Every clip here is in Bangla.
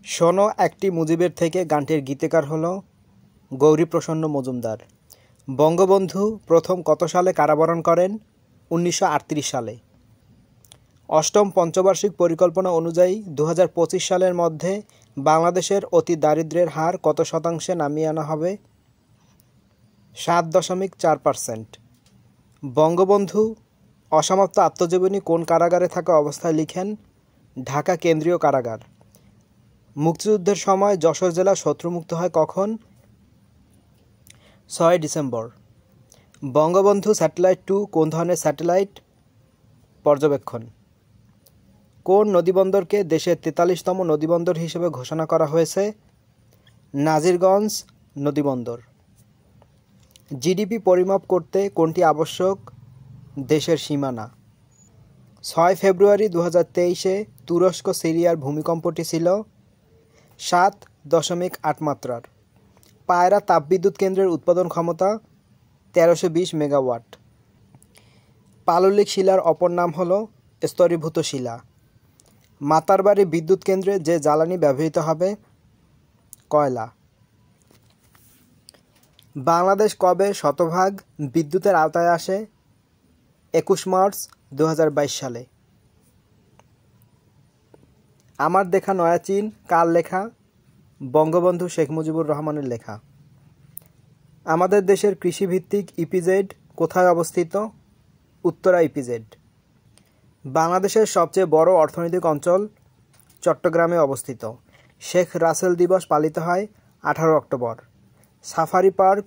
শোনো একটি মুজিবের থেকে গানটির গীতিকার হলো গৌরীপ্রসন্ন মজুমদার। বঙ্গবন্ধু প্রথম কত সালে কারাবরণ করেন? ১৯৩৮ সালে। অষ্টম পঞ্চবার্ষিক পরিকল্পনা অনুযায়ী ২০২৫ সালের মধ্যে বাংলাদেশের অতি দারিদ্র্যের হার কত শতাংশে নামিয়ে আনা হবে? ৭.৪%। বঙ্গবন্ধু অসমাপ্ত আত্মজীবনী কোন কারাগারে থাকা অবস্থায় লিখেন? ঢাকা কেন্দ্রীয় কারাগার। মুক্তিযুদ্ধের সময় যশোর জেলা শত্রুমুক্ত হয় কখন? ৬ ডিসেম্বর। বঙ্গবন্ধু স্যাটেলাইট ২ কোন ধরনের স্যাটেলাইট? পর্যবেক্ষণ। কোন নদীবন্দরকে দেশের ৪৩তম নদীবন্দর হিসেবে ঘোষণা করা হয়েছে? নাজিরগঞ্জ নদীবন্দর। জিডিপি পরিমাপ করতে কোনটি আবশ্যক? দেশের সীমানা। ৬ ফেব্রুয়ারি ২০২৩-এ তুরস্ক সিরিয়ার ভূমিকম্পটি ছিল ৭.৮ মাত্রার। পায়রা তাপবিদ্যুৎ কেন্দ্রের উৎপাদন ক্ষমতা ১৩২০ মেগাওয়াট। পাললিক শিলার অপর নাম হল স্তরীভূত শিলা। মাতারবাড়ি বিদ্যুৎ কেন্দ্রে যে জ্বালানি ব্যবহৃত হবে? কয়লা। বাংলাদেশ কবে শতভাগ বিদ্যুতের আওতায় আসে? ২১ মার্চ ২০২২ সালে। আমার দেখা নয়া চীন কার লেখা? বঙ্গবন্ধু শেখ মুজিবুর রহমানের লেখা। আমাদের দেশের কৃষিভিত্তিক ইপিজেড কোথায় অবস্থিত? উত্তরা ইপিজেড। বাংলাদেশের সবচেয়ে বড় অর্থনৈতিক অঞ্চল চট্টগ্রামে অবস্থিত। শেখ রাসেল দিবস পালিত হয় ১৮ অক্টোবর। সাফারি পার্ক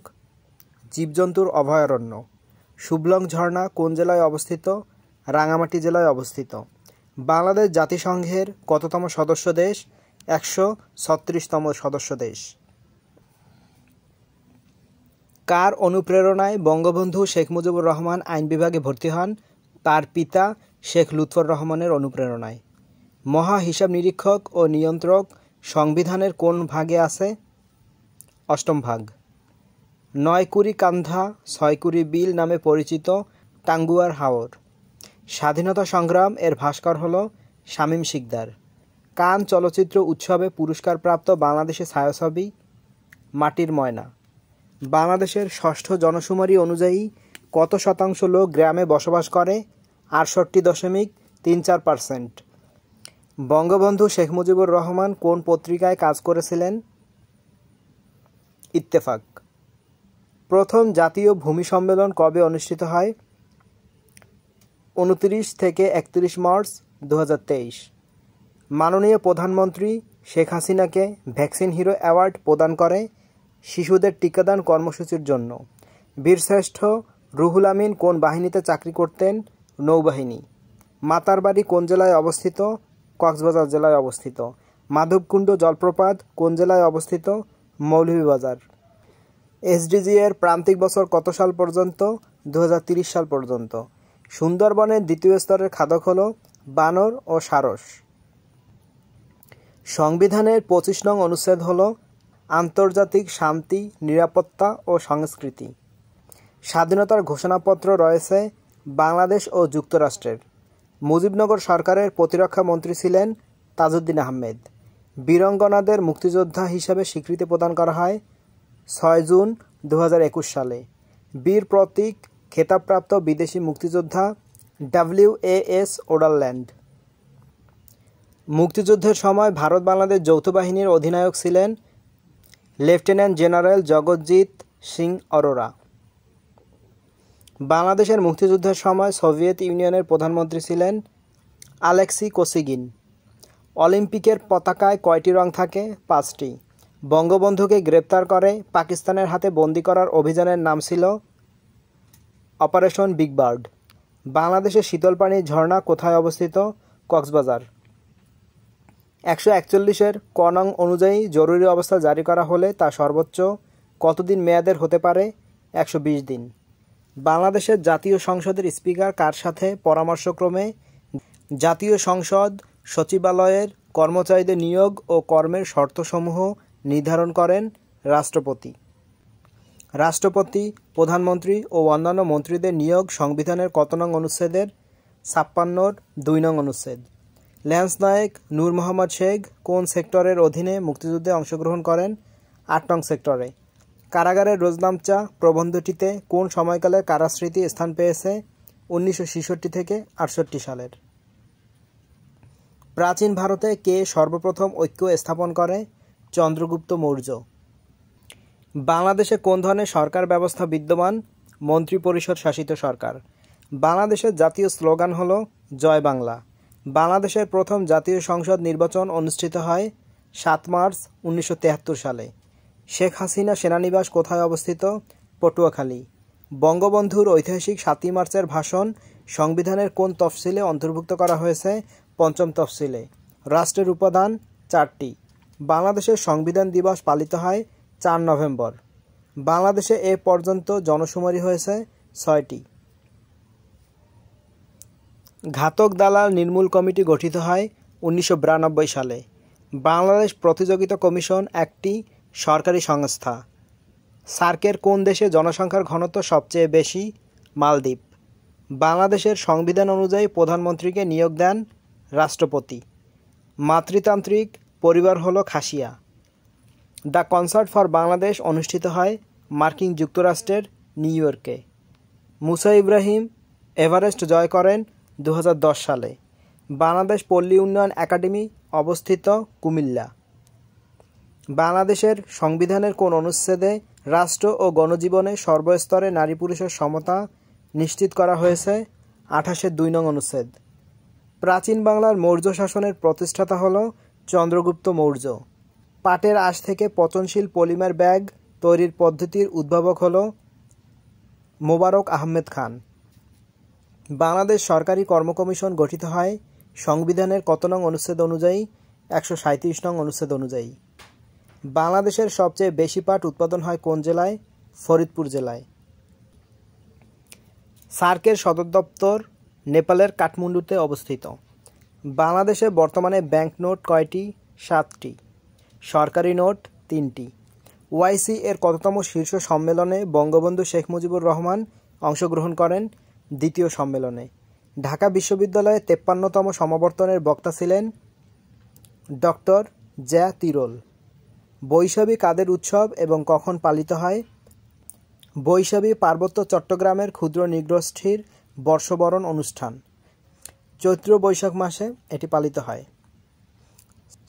জীবজন্তুর অভয়ারণ্য। শুভলং ঝর্ণা কোন জেলায় অবস্থিত? রাঙামাটি জেলায় অবস্থিত। বাংলাদেশ জাতিসংঘের কততম সদস্য দেশ? ১৩৬তম সদস্য দেশ। কার অনুপ্রেরণায় বঙ্গবন্ধু শেখ মুজিবুর রহমান আইন বিভাগে ভর্তি হন? তার পিতা শেখ লুৎফর রহমানের অনুপ্রেরণায়। মহা হিসাব নিরীক্ষক ও নিয়ন্ত্রক সংবিধানের কোন ভাগে আছে? অষ্টম ভাগ। ৯ কুড়ি কান্ধা ৬ কুড়ি বিল নামে পরিচিত টাঙ্গুয়ার হাওর। স্বাধীনতা সংগ্রাম এর ভাস্কর হল শামীম শিকদার। কান চলচ্চিত্র উৎসবে পুরস্কারপ্রাপ্ত বাংলাদেশের ছায়াছবি মাটির ময়না। বাংলাদেশের ষষ্ঠ জনশুমারি অনুযায়ী কত শতাংশ লোক গ্রামে বসবাস করে? ৬৮.৩৪%। বঙ্গবন্ধু শেখ মুজিবুর রহমান কোন পত্রিকায় কাজ করেছিলেন? ইত্তেফাক। প্রথম জাতীয় ভূমি সম্মেলন কবে অনুষ্ঠিত হয়? ২৯ থেকে ৩১ মার্চ ২০২৩। মাননীয় প্রধানমন্ত্রী শেখ হাসিনাকে ভ্যাকসিন হিরো অ্যাওয়ার্ড প্রদান করে শিশুদের টিকাদান কর্মসূচির জন্য। বীরশ্রেষ্ঠ রুহুল আমিন কোন বাহিনীতে চাকরি করতেন? নৌবাহিনী। মাতারবাড়ি কোন জেলায় অবস্থিত? কক্সবাজার জেলায় অবস্থিত। মাধবকুণ্ড জলপ্রপাত কোন জেলায় অবস্থিত? মৌলভীবাজার। এসডিজি এর প্রান্তিক বছর কত সাল পর্যন্ত? ২০৩০ সাল পর্যন্ত। সুন্দরবনের দ্বিতীয় স্তরের খাদক হল বানর ও সারস। সংবিধানের ২৫ নং অনুচ্ছেদ হল আন্তর্জাতিক শান্তি, নিরাপত্তা ও সংস্কৃতি। স্বাধীনতার ঘোষণাপত্র রয়েছে বাংলাদেশ ও যুক্তরাষ্ট্রের। মুজিবনগর সরকারের প্রতিরক্ষা মন্ত্রী ছিলেন তাজউদ্দিন আহমেদ। বীরাঙ্গনাদের মুক্তিযোদ্ধা হিসেবে স্বীকৃতি প্রদান করা হয় ৬ জুন ২০২১ সালে। বীর প্রতীক খেতাবপ্রাপ্ত বিদেশি মুক্তিযোদ্ধা WAS ওডারল্যান্ড। মুক্তিযুদ্ধের সময় ভারত বাংলাদেশ যৌথ বাহিনীর অধিনায়ক ছিলেন লেফটেন্যান্ট জেনারেল জগৎজিৎ সিং অরোরা। বাংলাদেশের মুক্তিযুদ্ধের সময় সোভিয়েত ইউনিয়নের প্রধানমন্ত্রী ছিলেন আলেক্সি কোসিগিন। অলিম্পিকের পতাকায় কয়টি রং থাকে? ৫টি। বঙ্গবন্ধুকে গ্রেপ্তার করে পাকিস্তানের হাতে বন্দী করার অভিযানের নাম ছিল অপারেশন বিগ বার্ড। বাংলাদেশের শীতল পানির ঝর্ণা কোথায় অবস্থিত? কক্সবাজার। ১৪১-এর ক নং অনুযায়ী জরুরি অবস্থা জারি করা হলে তা সর্বোচ্চ কতদিন মেয়াদের হতে পারে? ১২০ দিন। বাংলাদেশের জাতীয় সংসদের স্পিকার কার সাথে পরামর্শক্রমে জাতীয় সংসদ সচিবালয়ের কর্মচারীদের নিয়োগ ও কর্মের শর্তসমূহ নির্ধারণ করেন? রাষ্ট্রপতি। রাষ্ট্রপতি, প্রধানমন্ত্রী ও অন্যান্য মন্ত্রীদের নিয়োগ সংবিধানের কত নং অনুচ্ছেদের? ৫৬-২ নং অনুচ্ছেদ। ল্যান্স নায়েক নূর মোহাম্মদ শেখ কোন সেক্টরের অধীনে মুক্তিযুদ্ধে অংশগ্রহণ করেন? ৮ নং সেক্টরে। কারাগারের রোজনামচা প্রবন্ধটিতে কোন সময়কালের কারাস্মৃতি স্থান পেয়েছে? 1966 থেকে 68 সালের। প্রাচীন ভারতে কে সর্বপ্রথম ঐক্য স্থাপন করে? চন্দ্রগুপ্ত মৌর্য। বাংলাদেশে কোন ধরনের সরকার ব্যবস্থা বিদ্যমান? মন্ত্রিপরিষদ শাসিত সরকার। বাংলাদেশের জাতীয় স্লোগান হলো জয় বাংলা। বাংলাদেশের প্রথম জাতীয় সংসদ নির্বাচন অনুষ্ঠিত হয় 7 মার্চ 1973 সালে। শেখ হাসিনা সেনানিবাস কোথায় অবস্থিত? পটুয়াখালী। বঙ্গবন্ধুর ঐতিহাসিক 7ই মার্চের ভাষণ সংবিধানের কোন তফসিলে অন্তর্ভুক্ত করা হয়েছে? 5ম তফসিলে। রাষ্ট্রের উপাদান 4টি। বাংলাদেশের সংবিধান দিবস পালিত হয় 4 নভেম্বর। বাংলাদেশে এ পর্যন্ত জনশুমারি হয়েছে 6টি। ঘাতক দালাল নির্মূল কমিটি গঠিত হয় 1992 সালে। বাংলাদেশ প্রতিযোগিতা কমিশন একটি সরকারি সংস্থা। সার্কের কোন দেশে জনসংখ্যার ঘনত্ব সবচেয়ে বেশি? মালদ্বীপ। বাংলাদেশের সংবিধান অনুযায়ী প্রধানমন্ত্রীকে নিয়োগ দেন রাষ্ট্রপতি। মাতৃতান্ত্রিক পরিবার হলো Khasia. The concert for Bangladesh অনুষ্ঠিত হয় মার্কিন যুক্তরাষ্ট্রের নিউ ইয়র্কে। মুসা ইব্রাহিম এভারেস্ট জয় করেন 2010 সালে। বাংলাদেশ পল্লী উন্নয়ন একাডেমি অবস্থিত কুমিল্লা। বাংলাদেশের সংবিধানের কোন অনুচ্ছেদে রাষ্ট্র ও গণজীবনে সর্বস্তরে নারী পুরুষের সমতা নিশ্চিত করা হয়েছে? 28-এর 2 নং অনুচ্ছেদ। প্রাচীন বাংলার মৌর্য শাসনের প্রতিষ্ঠাতা হল চন্দ্রগুপ্ত মৌর্য। পাটের আঁশ থেকে পচনশীল পলিমার ব্যাগ তৈরির পদ্ধতির উদ্ভাবক হল মোবারক আহমেদ খান। বাংলাদেশ সরকারি কর্ম কমিশন গঠিত হয় সংবিধানের কত নং অনুচ্ছেদ অনুযায়ী? 137 নং অনুচ্ছেদ অনুযায়ী। বাংলাদেশের সবচেয়ে বেশি পাট উৎপাদন হয় কোন জেলায়? ফরিদপুর জেলায়। সার্কের সদর দপ্তর নেপালের কাঠমান্ডুতে অবস্থিত। বাংলাদেশে বর্তমানে ব্যাংক নোট কয়টি? 7টি। সরকারি নোট 3টি। ওআইসি এর কততম শীর্ষ সম্মেলনে বঙ্গবন্ধু শেখ মুজিবুর রহমান অংশগ্রহণ করেন? 2য় সম্মেলনে। ঢাকা বিশ্ববিদ্যালয়ে 53তম সমাবর্তনের বক্তা ছিলেন ডক্টর জ্যা তিরোল। বৈশাখী কাদের উৎসব এবং কখন পালিত হয়? বৈশাখী পার্বত্য চট্টগ্রামের ক্ষুদ্র নৃগোষ্ঠীর বর্ষবরণ অনুষ্ঠান। চৈত্র বৈশাখ মাসে এটি পালিত হয়।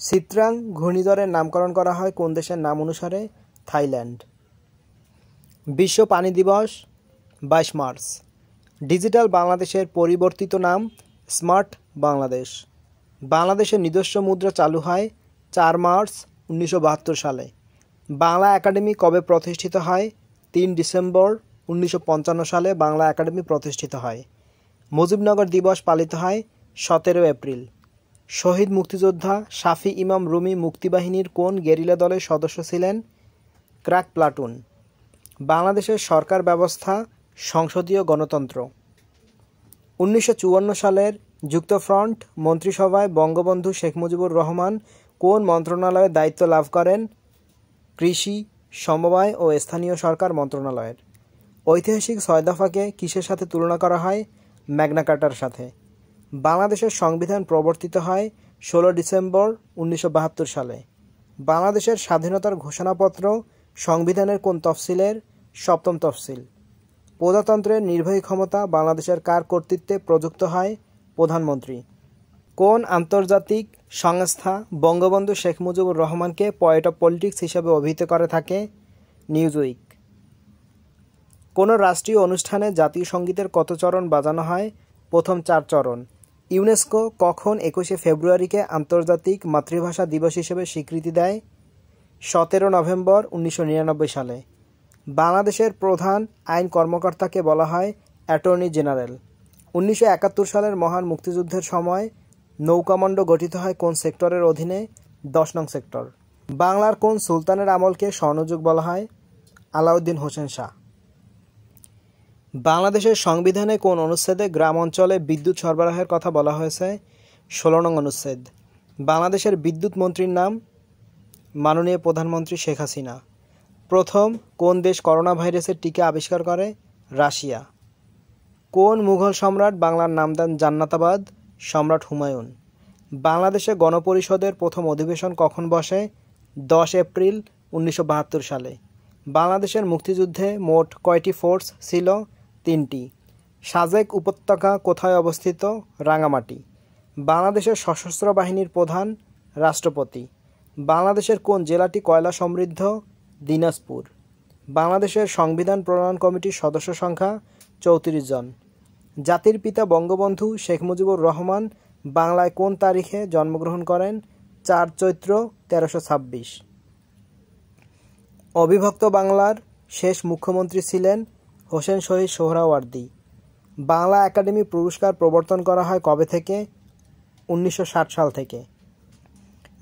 চিত্রাং ঘূর্ণিঝড়ের নামকরণ করা হয় কোন দেশের নাম অনুসারে? থাইল্যান্ড। বিশ্ব পানি দিবস 22 মার্চ। ডিজিটাল বাংলাদেশের পরিবর্তিত নাম স্মার্ট বাংলাদেশ। বাংলাদেশের নিজস্ব মুদ্রা চালু হয় 4 মার্চ 1972 সালে। বাংলা একাডেমি কবে প্রতিষ্ঠিত হয়? 3 ডিসেম্বর 1955 সালে বাংলা একাডেমি প্রতিষ্ঠিত হয়। মুজিবনগর দিবস পালিত হয় 17 এপ্রিল। শহীদ মুক্তিযোদ্ধা শাফি ইমাম রুমি মুক্তিবাহিনীর কোন গেরিলা দলের সদস্য ছিলেন? Crack platoon. বাংলাদেশের সরকার ব্যবস্থা সংসদীয় গণতন্ত্র। 1954 সালের যুক্তফ্রন্ট মন্ত্রিসভায় বঙ্গবন্ধু শেখ মুজিবুর রহমান কোন মন্ত্রণালয়ের দায়িত্ব লাভ করেন? কৃষি, সমবায় ও স্থানীয় সরকার মন্ত্রণালয়ের। ঐতিহাসিক 6 দফাকে কিসের সাথে তুলনা করা হয়? ম্যাগনা কার্টার সাথে। বাংলাদেশের সংবিধান প্রবর্তিত হয় 16 ডিসেম্বর 1972 সালে। বাংলাদেশের স্বাধীনতার ঘোষণাপত্র সংবিধানের কোন তফসিলের? 7ম তফসিল। প্রজাতন্ত্রের নির্বাহী ক্ষমতা বাংলাদেশের কার কর্তৃত্বে প্রযুক্ত হয়? প্রধানমন্ত্রী। কোন আন্তর্জাতিক সংস্থা বঙ্গবন্ধু শেখ মুজিবুর রহমানকে পয়েট অব পলিটিক্স হিসেবে অভিহিত করে থাকে? নিউজউইক। কোনো রাষ্ট্রীয় অনুষ্ঠানে জাতীয় সঙ্গীতের কত চরণ বাজানো হয়? প্রথম 4 চরণ। ইউনেস্কো কখন 21শে ফেব্রুয়ারিকে আন্তর্জাতিক মাতৃভাষা দিবস হিসেবে স্বীকৃতি দেয়? 17 নভেম্বর 1999 সালে। বাংলাদেশের প্রধান আইন কর্মকর্তাকে বলা হয় অ্যাটর্নি জেনারেল। 1971 সালের মহান মুক্তিযুদ্ধের সময় নৌকমান্ড গঠিত হয় কোন সেক্টরের অধীনে? 10 নং সেক্টর। বাংলার কোন সুলতানের আমলকে স্বর্ণযুগ বলা হয়? আলাউদ্দিন হোসেন শাহ। বাংলাদেশের সংবিধানে কোন অনুচ্ছেদে গ্রাম অঞ্চলে বিদ্যুৎ সরবরাহের কথা বলা হয়েছে? 16 নং অনুচ্ছেদ। বাংলাদেশের বিদ্যুৎ মন্ত্রীর নাম? মাননীয় প্রধানমন্ত্রী শেখ হাসিনা। প্রথম কোন দেশ করোনা ভাইরাসের টিকা আবিষ্কার করে? রাশিয়া। কোন মুঘল সম্রাট বাংলার নাম দেন জান্নাতাবাদ? সম্রাট হুমায়ুন। বাংলাদেশে গণপরিষদের প্রথম অধিবেশন কখন বসে? 10 এপ্রিল 1972 সালে। বাংলাদেশের মুক্তিযুদ্ধে মোট কয়টি ফোর্স ছিল? 3টি। সাজেক উপত্যকা কোথায় অবস্থিত? রাঙামাটি। বাংলাদেশের সশস্ত্র বাহিনীর প্রধান? রাষ্ট্রপতি। বাংলাদেশের কোন জেলাটি কয়লা সমৃদ্ধ? দিনাজপুর। বাংলাদেশের সংবিধান প্রণয়ন কমিটির সদস্য সংখ্যা 34 জন। জাতির পিতা বঙ্গবন্ধু শেখ মুজিবুর রহমান বাংলায় কোন তারিখে জন্মগ্রহণ করেন? 4 চৈত্র 1326। অবিভক্ত বাংলার শেষ মুখ্যমন্ত্রী ছিলেন হোসেন শহীদ সোহরাওয়ার্দী। বাংলা একাডেমি পুরস্কার প্রবর্তন করা হয় কবে থেকে? 1960 সাল থেকে।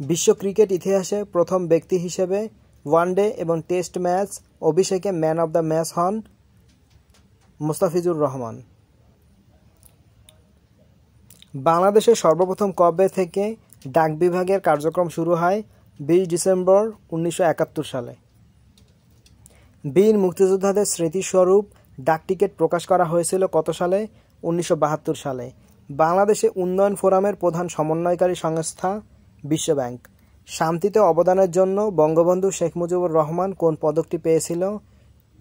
বিশ্ব ক্রিকেট ইতিহাসে প্রথম ব্যক্তি হিসেবে ওয়ানডে এবং টেস্ট ম্যাচ অভিষেকে ম্যান অব দ্য ম্যাচ হন মুস্তাফিজুর রহমান। বাংলাদেশে সর্বপ্রথম কবে থেকে ডাক বিভাগের কার্যক্রম শুরু হয়? 20 ডিসেম্বর 1971 সালে। বীর মুক্তিযোদ্ধাদের স্মৃতিস্বরূপ ডাকটিকিট প্রকাশ করা হয়েছিল কত সালে? 1972 সালে। বাংলাদেশে উন্নয়ন ফোরামের প্রধান সমন্বয়কারী সংস্থা? বিশ্বব্যাংক। শান্তিতে অবদানের জন্য বঙ্গবন্ধু শেখ মুজিবুর রহমান কোন পদকটি পেয়েছিল?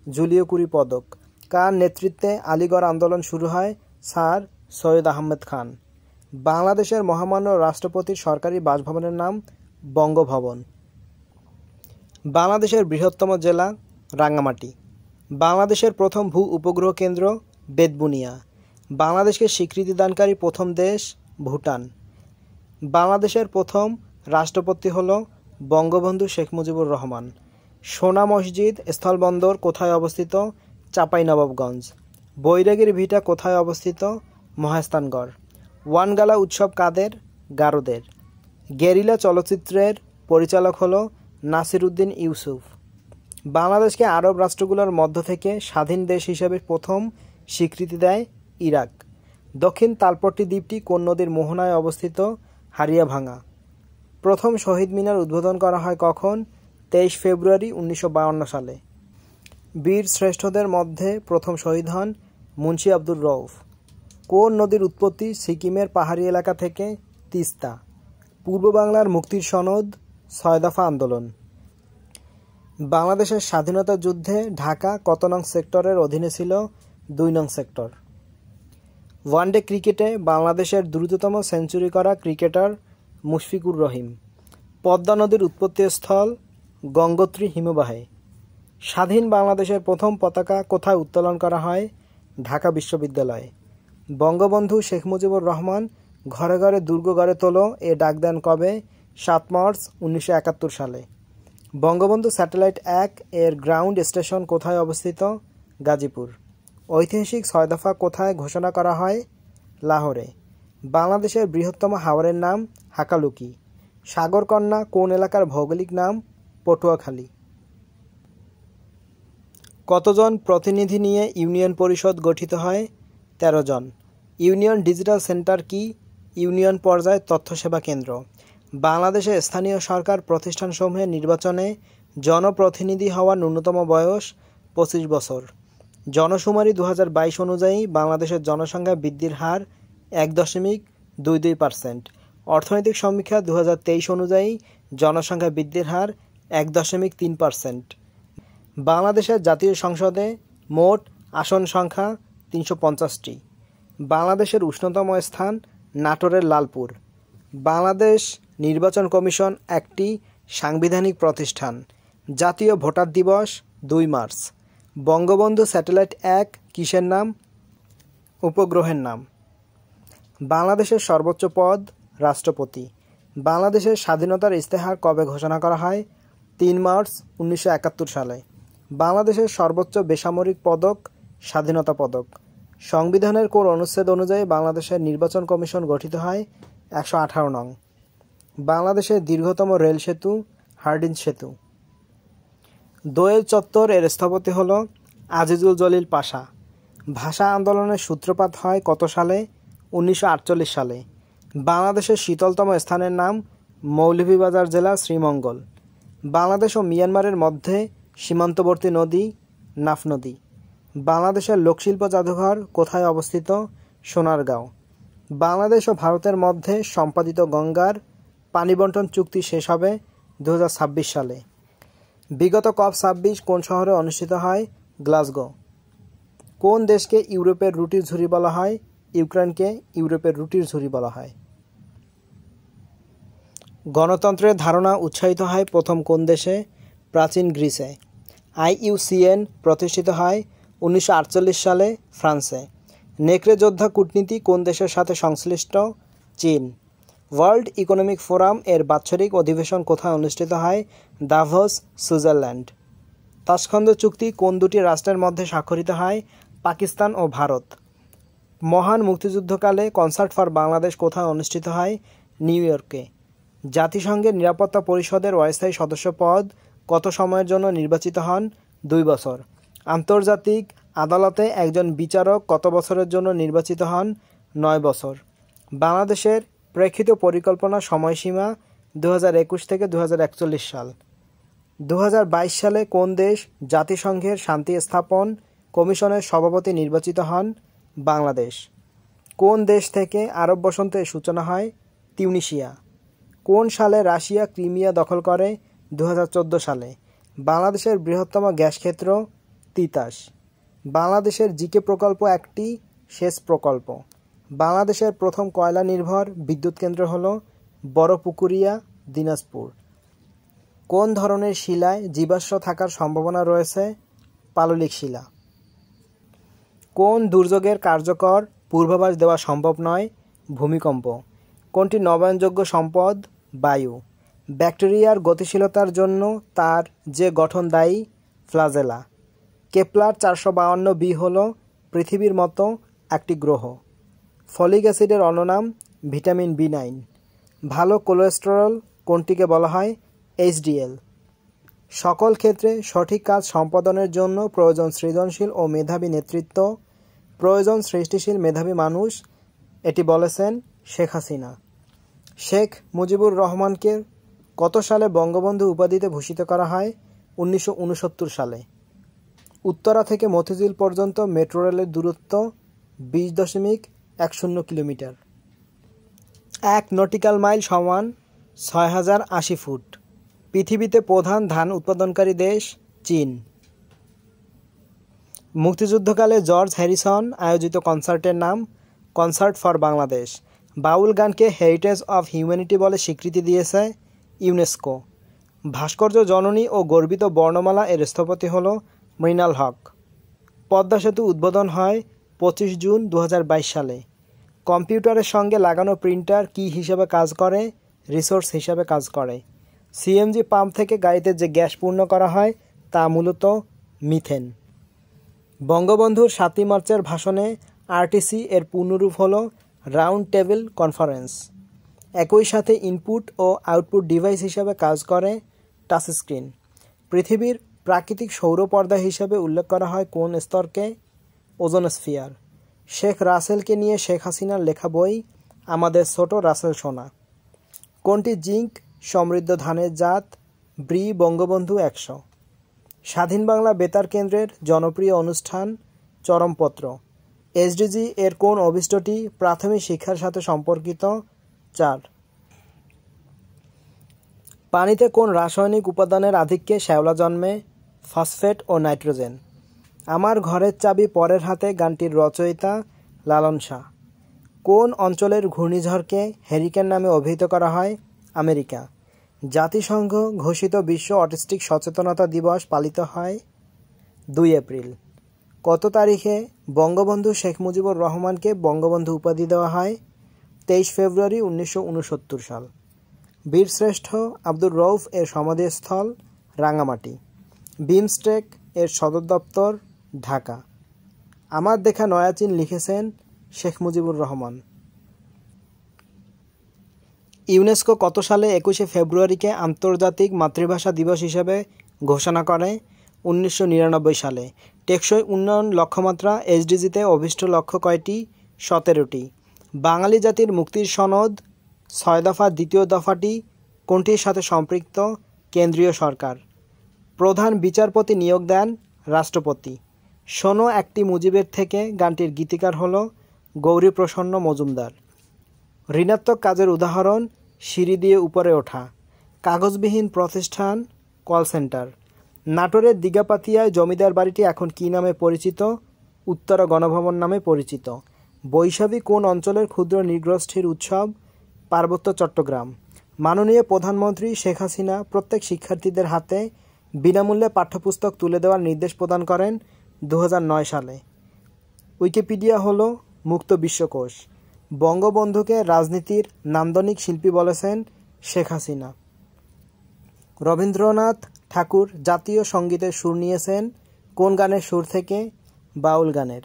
জুলিও কুরি পদক। কার নেতৃত্বে আলিগড় আন্দোলন শুরু হয়? স্যার সৈয়দ আহমেদ খান। বাংলাদেশের মহামান্য রাষ্ট্রপতির সরকারি বাসভবনের নাম বঙ্গভবন। বাংলাদেশের বৃহত্তম জেলা? রাঙ্গামাটি। বাংলাদেশের প্রথম ভূ উপগ্রহ কেন্দ্র? বেতবুনিয়া। বাংলাদেশকে স্বীকৃতিদানকারী প্রথম দেশ? ভুটান। বাংলাদেশের প্রথম রাষ্ট্রপতি হল বঙ্গবন্ধু শেখ মুজিবুর রহমান। সোনা মসজিদ স্থলবন্দর কোথায় অবস্থিত? চাঁপাইনবাবগঞ্জ। বৈরাগীর ভিটা কোথায় অবস্থিত? মহাস্থানগড়। ওয়ানগালা উৎসব কাদের? গারোদের। গেরিলা চলচ্চিত্রের পরিচালক হল নাসির উদ্দিন ইউসুফ। বাংলাদেশকে আরব রাষ্ট্রগুলোর মধ্য থেকে স্বাধীন দেশ হিসেবে প্রথম স্বীকৃতি দেয় ইরাক। দক্ষিণ তালপট্টি দ্বীপটি কোন নদীর মোহনায় অবস্থিত? হারিয়াভাঙা। প্রথম শহীদ মিনার উদ্বোধন করা হয় কখন? 23 ফেব্রুয়ারি 1952 সালে। বীর শ্রেষ্ঠদের মধ্যে প্রথম শহীদ হন মুন্সি আব্দুর রউফ। কোন নদীর উৎপত্তি সিকিমের পাহাড়ি এলাকা থেকে? তিস্তা। পূর্ব বাংলার মুক্তির সনদ? 6 দফা আন্দোলন। বাংলাদেশের স্বাধীনতা যুদ্ধে ঢাকা কত নং সেক্টরের অধীনে ছিল? 2 নং সেক্টর। ওয়ানডে ক্রিকেটে বাংলাদেশের দ্রুততম সেঞ্চুরি করা ক্রিকেটার মুশফিকুর রহিম। পদ্মা নদীর উৎপত্তিস্থল? গঙ্গোত্রী হিমবাহে। স্বাধীন বাংলাদেশের প্রথম পতাকা কোথায় উত্তোলন করা হয়? ঢাকা বিশ্ববিদ্যালয়ে। বঙ্গবন্ধু শেখ মুজিবুর রহমান ঘরে ঘরে দুর্গ গড়ে তোলো এ ডাক দেন কবে? 7 মার্চ 1971 সালে। বঙ্গবন্ধু স্যাটেলাইট 1 এর গ্রাউন্ড স্টেশন কোথায় অবস্থিত? গাজীপুর। ঐতিহাসিক 6 দফা কোথায় ঘোষণা করা হয়? লাহোরে। বাংলাদেশের বৃহত্তম হাওরের নাম? হাকালুকি। সাগরকন্যা কোন এলাকার ভৌগোলিক নাম? পটুয়াখালী। কতজন প্রতিনিধি নিয়ে ইউনিয়ন পরিষদ গঠিত হয়? 13 জন। ইউনিয়ন ডিজিটাল সেন্টার কি? ইউনিয়ন পর্যায়ে তথ্য সেবা কেন্দ্র। বাংলাদেশে স্থানীয় সরকার প্রতিষ্ঠানসমূহের নির্বাচনে জনপ্রতিনিধি হওয়ার ন্যূনতম বয়স 25 বছর। জনশুমারি 2022 অনুযায়ী বাংলাদেশের জনসংখ্যা বৃদ্ধির হার 1.22%। অর্থনৈতিক সমীক্ষা 2023 অনুযায়ী জনসংখ্যা বৃদ্ধির হার 1.3%। বাংলাদেশের জাতীয় সংসদে মোট আসন সংখ্যা 350টি। বাংলাদেশের উষ্ণতম স্থান? নাটোরের লালপুর। বাংলাদেশ নির্বাচন কমিশন একটি সাংবিধানিক প্রতিষ্ঠান। জাতীয় ভোটার দিবস 2 মার্চ। বঙ্গবন্ধু স্যাটেলাইট 1 কিসের নাম? উপগ্রহের নাম। বাংলাদেশের সর্বোচ্চ পদ? রাষ্ট্রপতি। বাংলাদেশের স্বাধীনতার ইশতেহার কবে ঘোষণা করা হয়? 3 মার্চ 1971 সালে। বাংলাদেশের সর্বোচ্চ বেসামরিক পদক? স্বাধীনতা পদক। সংবিধানের কোন অনুচ্ছেদ অনুযায়ী বাংলাদেশের নির্বাচন কমিশন গঠিত হয়? 118 নং। বাংলাদেশের দীর্ঘতম রেল সেতু? হার্ডিঞ্জ সেতু। দোয়েল চত্বর এর স্থপতি হল আজিজুল জলিল পাশা। ভাষা আন্দোলনের সূত্রপাত হয় কত সালে? 1948 সালে। বাংলাদেশের শীতলতম স্থানের নাম? মৌলভীবাজার জেলা শ্রীমঙ্গল। বাংলাদেশ ও মিয়ানমারের মধ্যে সীমান্তবর্তী নদী? নাফ নদী। বাংলাদেশের লোকশিল্প জাদুঘর কোথায় অবস্থিত? সোনারগাঁও। বাংলাদেশ ও ভারতের মধ্যে সম্পাদিত গঙ্গার পানি বণ্টন চুক্তি শেষ হবে 2026 সালে। বিগত COP26 কোন শহরে অনুষ্ঠিত হয়? গ্লাসগো। কোন দেশকে ইউরোপের রুটির ঝুড়ি বলা হয়? ইউক্রেনকে ইউরোপের রুটির ঝুড়ি বলা হয়। গণতন্ত্রের ধারণা উৎসাহিত হয় প্রথম কোন দেশে? প্রাচীন গ্রিসে। IUCN প্রতিষ্ঠিত হয় 1948 সালে ফ্রান্সে। নেকড়ে যোদ্ধা কূটনীতি কোন দেশের সাথে সংশ্লিষ্ট? চীন। ওয়ার্ল্ড ইকোনমিক ফোরাম এর বাৎসরিক অধিবেশন কোথায় অনুষ্ঠিত হয়? Davos, Switzerland. তাশখন্দ চুক্তি কোন দুটি রাষ্ট্রের মধ্যে স্বাক্ষরিত হয়? পাকিস্তান ও ভারত। মহান মুক্তিযুদ্ধকালে কনসার্ট ফর বাংলাদেশ কোথায় অনুষ্ঠিত হয়? নিউ ইয়র্কে। জাতিসংঘের নিরাপত্তা পরিষদের অস্থায়ী সদস্য পদ কত সময়ের জন্য নির্বাচিত হন? 2 বছর। আন্তর্জাতিক আদালতে একজন বিচারক কত বছরের জন্য নির্বাচিত হন? 9 বছর। বাংলাদেশের প্রেক্ষিত পরিকল্পনা সময়সীমা 2021 থেকে 2041 সাল। 2022 সালে কোন দেশ জাতিসংঘের শান্তি স্থাপন কমিশনের সভাপতি নির্বাচিত হন? বাংলাদেশ। কোন দেশ থেকে আরব বসন্তের সূচনা হয়? তিউনিসিয়া। কোন সালে রাশিয়া ক্রিমিয়া দখল করে? 2014 সালে। বাংলাদেশের বৃহত্তম গ্যাস ক্ষেত্র? তিতাস। বাংলাদেশের জিকে প্রকল্প একটি সেচ প্রকল্প। বাংলাদেশের প্রথম কয়লা নির্ভর বিদ্যুৎ কেন্দ্র হল বড়পুকুরিয়া, দিনাজপুর। কোন ধরনের শিলায় জীবাশ্ম থাকার সম্ভাবনা রয়েছে? পাললিক শিলা। কোন দুর্যোগের কার্যকর পূর্বাভাস দেওয়া সম্ভব নয়? ভূমিকম্প। কোনটি নবায়নযোগ্য সম্পদ? বায়ু। ব্যাকটেরিয়ার গতিশীলতার জন্য তার যে গঠন দায়ী? ফ্লাজেলা। কেপলার 452b হল পৃথিবীর মতো একটি গ্রহ। ফলিক অ্যাসিডের অন্য নাম ভিটামিন B9। ভালো কোলেস্টেরল কোনটিকে বলা হয়? HDL। সকল ক্ষেত্রে সঠিক কাজ সম্পাদনের জন্য প্রয়োজন সৃজনশীল ও মেধাবী নেতৃত্ব, প্রয়োজন সৃষ্টিশীল মেধাবী মানুষ, এটি বলেছেন শেখ হাসিনা। শেখ মুজিবুর রহমানকে কত সালে বঙ্গবন্ধু উপাধিতে ভূষিত করা হয়? 1969 সালে। উত্তরা থেকে মতিঝিল পর্যন্ত মেট্রো রেলের দূরত্ব 20.10 কিলোমিটার। 1 নটিক্যাল মাইল সমান 6080 ফুট। পৃথিবীতে প্রধান ধান উৎপাদনকারী দেশ? চীন। মুক্তিযুদ্ধকালে জর্জ হ্যারিসন আয়োজিত কনসার্টের নাম? Concert for Bangladesh. বাউল গানকে হেরিটেজ অফ হিউম্যানিটি বলে স্বীকৃতি দিয়েছে ইউনেস্কো। ভাস্কর্য জননী ও গর্বিত বর্ণমালা এর স্থপতি হল মৃণাল হক। পদ্মা সেতু উদ্বোধন হয় 25 জুন 2022 সালে। কম্পিউটারের সঙ্গে লাগানো প্রিন্টার কী হিসেবে কাজ করে? রিসোর্স হিসাবে কাজ করে। সিএনজি পাম্প থেকে গাড়িতে যে গ্যাস পূর্ণ করা হয় তা মূলত মিথেন। বঙ্গবন্ধুর 7 মার্চের ভাষণে আরটিসি এর পূর্ণরূপ হল রাউন্ড টেবিল কনফারেন্স। একই সাথে ইনপুট ও আউটপুট ডিভাইস হিসাবে কাজ করে টাচস্ক্রিন। পৃথিবীর প্রাকৃতিক সৌর পর্দা হিসাবে উল্লেখ করা হয় কোন স্তরকে? ওজোনস্ফিয়ার। শেখ রাসেলকে নিয়ে শেখ হাসিনার লেখা বই আমাদের ছোট রাসেল সোনা। কোনটি জিঙ্ক সমৃদ্ধ ধানের জাত? ব্রি বঙ্গবন্ধু 100। স্বাধীন বাংলা বেতার কেন্দ্রের জনপ্রিয় অনুষ্ঠান চরমপত্র। এসডিজি এর কোন অভিষ্টটি প্রাথমিক শিক্ষার সাথে সম্পর্কিত? 4। পানিতে কোন রাসায়নিক উপাদানের আধিক্যে শ্যাওলা জন্মে? ফসফেট ও নাইট্রোজেন। আমার ঘরের চাবি পরের হাতে গানটির রচয়িতা লালন শাহ। কোন অঞ্চলের ঘূর্ণিঝড়কে হ্যারিকেন নামে অভিহিত করা হয়? আমেরিকা। জাতিসংঘ ঘোষিত বিশ্ব অটিস্টিক সচেতনতা দিবস পালিত হয় 2 এপ্রিল। কত তারিখে বঙ্গবন্ধু শেখ মুজিবুর রহমানকে বঙ্গবন্ধু উপাধি দেওয়া হয়? 23 ফেব্রুয়ারি 1969 সাল। বীরশ্রেষ্ঠ আব্দুর রউফ এর সমাধিস্থল রাঙামাটি। বিমস্টেক এর সদর দপ্তর ঢাকা। আমার দেখা নয়া চীন লিখেছেন শেখ মুজিবুর রহমান। ইউনেস্কো কত সালে 21 ফেব্রুয়ারিকে আন্তর্জাতিক মাতৃভাষা দিবস হিসেবে ঘোষণা করে? 1999 সালে। টেকসই উন্নয়ন লক্ষ্যমাত্রা এসডিজিতে অভিষ্ট লক্ষ্য কয়টি? 17টি। বাঙালি জাতির মুক্তির সনদ 6 দফা দ্বিতীয় দফাটি কোনটির সাথে সম্পৃক্ত? কেন্দ্রীয় সরকার। প্রধান বিচারপতি নিয়োগ দেন রাষ্ট্রপতি। শোনো একটি মুজিবের থেকে গানটির গীতিকার হল গৌরীপ্রসন্ন মজুমদার। ঋণাত্মক কাজের উদাহরণ সিঁড়ি দিয়ে উপরে ওঠা, কাগজবিহীন প্রতিষ্ঠান, কল সেন্টার। নাটোরের দিঘাপাতিয়ায় জমিদার বাড়িটি এখন কী নামে পরিচিত? উত্তরা গণভবন নামে পরিচিত। বৈশাখী কোন অঞ্চলের ক্ষুদ্র নৃগোষ্ঠীর উৎসব? পার্বত্য চট্টগ্রাম। মাননীয় প্রধানমন্ত্রী শেখ হাসিনা প্রত্যেক শিক্ষার্থীদের হাতে বিনামূল্যে পাঠ্যপুস্তক তুলে দেওয়ার নির্দেশ প্রদান করেন 2009 সালে। উইকিপিডিয়া হলো মুক্ত বিশ্বকোষ। বঙ্গবন্ধুকে রাজনীতির নান্দনিক শিল্পী বলেছেন শেখ হাসিনা। রবীন্দ্রনাথ ঠাকুর জাতীয় সঙ্গীতের সুর নিয়েছেন কোন গানের সুর থেকে? বাউল গানের।